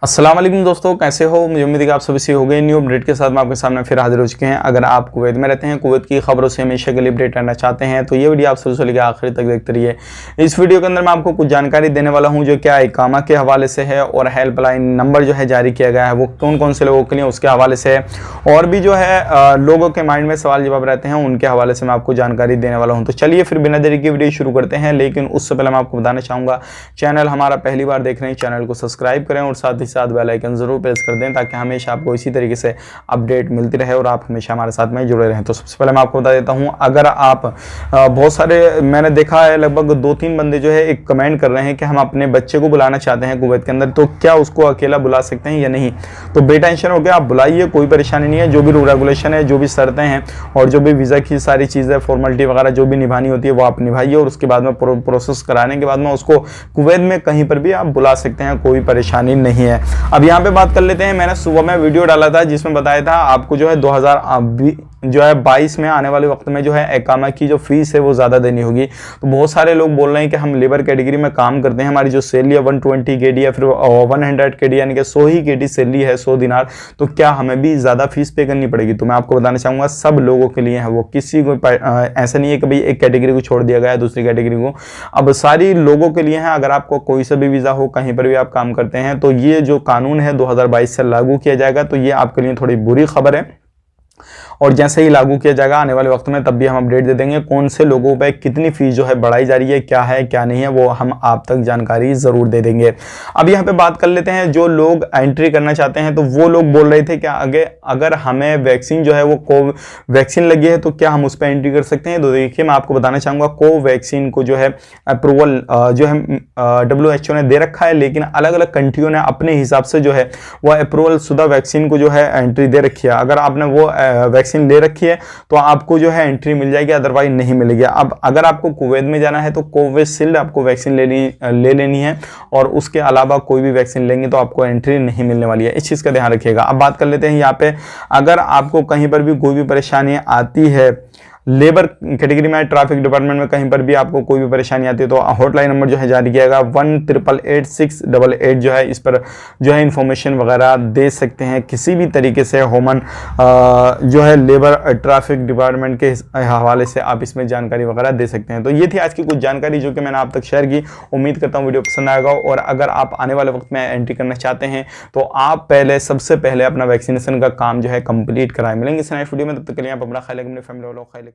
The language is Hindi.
अस्सलाम वालेकुम दोस्तों, कैसे हो। मुझे उम्मीद है कि आप सभी से हो गए। न्यू अपडेट के साथ मैं आपके सामने फिर हाजिर हो चुके हैं। अगर आप कुवैत में रहते हैं, कुवैत की खबरों से हमेशा के लिए अपडेट रहना चाहते हैं तो ये वीडियो आप शुरू से लेकर आखिर तक देखते रहिए। इस वीडियो के अंदर मैं आपको कुछ जानकारी देने वाला हूँ जो क्या इकामा के हवाले से है और हेल्पलाइन नंबर जो है जारी किया गया है वो कौन कौन से लोगों के लिए उसके हवाले से है, और भी जो है लोगों के माइंड में सवाल जवाब रहते हैं उनके हवाले से मैं आपको जानकारी देने वाला हूँ। तो चलिए फिर बिना देरी की वीडियो शुरू करते हैं। लेकिन उससे पहले मैं आपको बताना चाहूँगा, चैनल हमारा पहली बार देख रहे हैं, चैनल को सब्सक्राइब करें और साथ ही साथ बेल आइकन जरूर प्रेस कर दें ताकि हमेशा आपको इसी तरीके से अपडेट मिलती रहे और आप हमेशा हमारे साथ में जुड़े रहें। तो सबसे पहले मैं आपको बता देता हूं, अगर आप बहुत सारे मैंने देखा है लगभग 2-3 बंदे जो है एक कमेंट कर रहे हैं कि हम अपने बच्चे को बुलाना चाहते हैं कुवैत के अंदर, तो क्या उसको अकेला बुला सकते हैं या नहीं। तो बेटेंशन हो गया, आप बुलाइए, कोई परेशानी नहीं है। जो भी रूल रेगुलेशन है, जो भी शर्तें हैं और जो भी वीज़ा की सारी चीज़ें फॉर्मेलिटी वगैरह जो भी निभानी होती है वो आप निभाइए और उसके बाद में प्रोसेस कराने के बाद में उसको कुवैत में कहीं पर भी आप बुला सकते हैं, कोई परेशानी नहीं है। अब यहाँ पे बात कर लेते हैं। मैंने सुबह में वीडियो डाला था जिसमें बताया था आपको जो है 2022 में आने वाले वक्त में जो है इकामा की जो फीस है वो ज़्यादा देनी होगी। तो बहुत सारे लोग बोल रहे हैं कि हम लेबर कैटेगरी में काम करते हैं, हमारी जो सैलरी है 120 केडी या फिर 100 केडी यानी कि 100 ही केडी सैलरी है, 100 दिनार, तो क्या हमें भी ज़्यादा फीस पे करनी पड़ेगी। तो मैं आपको बताना चाहूँगा सब लोगों के लिए है वो, किसी को ऐसा नहीं है कि भाई एक कैटेगरी को छोड़ दिया गया है दूसरी कैटेगरी को, अब सारी लोगों के लिए है। अगर आपको कोई सा भी वीज़ा हो, कहीं पर भी आप काम करते हैं, तो ये जो कानून है 2022 से लागू किया जाएगा। तो ये आपके लिए थोड़ी बुरी खबर है और जैसे ही लागू किया जाएगा आने वाले वक्त में तब भी हम अपडेट दे देंगे कौन से लोगों पे कितनी फीस जो है बढ़ाई जा रही है, क्या नहीं है, वो हम आप तक जानकारी जरूर दे देंगे। अब यहाँ पे बात कर लेते हैं, जो लोग एंट्री करना चाहते हैं तो वो लोग बोल रहे थे कि अगर हमें वैक्सीन जो है वो कोवैक्सीन लगी है तो क्या हम उस पर एंट्री कर सकते हैं। तो देखिए मैं आपको बताना चाहूँगा, कोवैक्सीन को जो है अप्रूवल जो है WHO ने दे रखा है, लेकिन अलग अलग कंट्रियों ने अपने हिसाब से जो है वो अप्रूवल शुदा वैक्सीन को जो है एंट्री दे रखी है। अगर आपने वो वैक्सीन ले रखी है तो आपको जो है एंट्री मिल जाएगी, अदरवाइज नहीं मिलेगी। अब अगर आपको कुवैत में जाना है तो कोविशील्ड आपको वैक्सीन ले लेनी है और उसके अलावा कोई भी वैक्सीन लेंगे तो आपको एंट्री नहीं मिलने वाली है, इस चीज़ का ध्यान रखिएगा। अब बात कर लेते हैं यहाँ पे, अगर आपको कहीं पर भी कोई भी परेशानी आती है लेबर कैटेगरी में, ट्रैफिक डिपार्टमेंट में कहीं पर भी आपको कोई भी परेशानी आती है तो हॉटलाइन नंबर जो है जारी किया गया 1-888-688 जो है, इस पर जो है इंफॉर्मेशन वगैरह दे सकते हैं किसी भी तरीके से। होमन जो है लेबर ट्रैफिक डिपार्टमेंट के हवाले से आप इसमें जानकारी वगैरह दे सकते हैं। तो ये थी आज की कुछ जानकारी जो कि मैंने आप तक शेयर की। उम्मीद करता हूँ वीडियो पसंद आएगा और अगर आप आने वाले वक्त में एंट्री करना चाहते हैं तो आप सबसे पहले अपना वैक्सीनेशन का काम जो है कंप्लीट कराएं। मिलेंगे इस नेक्स्ट वीडियो में, तब तक के लिए आप अपना ख्याल रखें, अपनी फैमिली वालों का ख्याल रखें।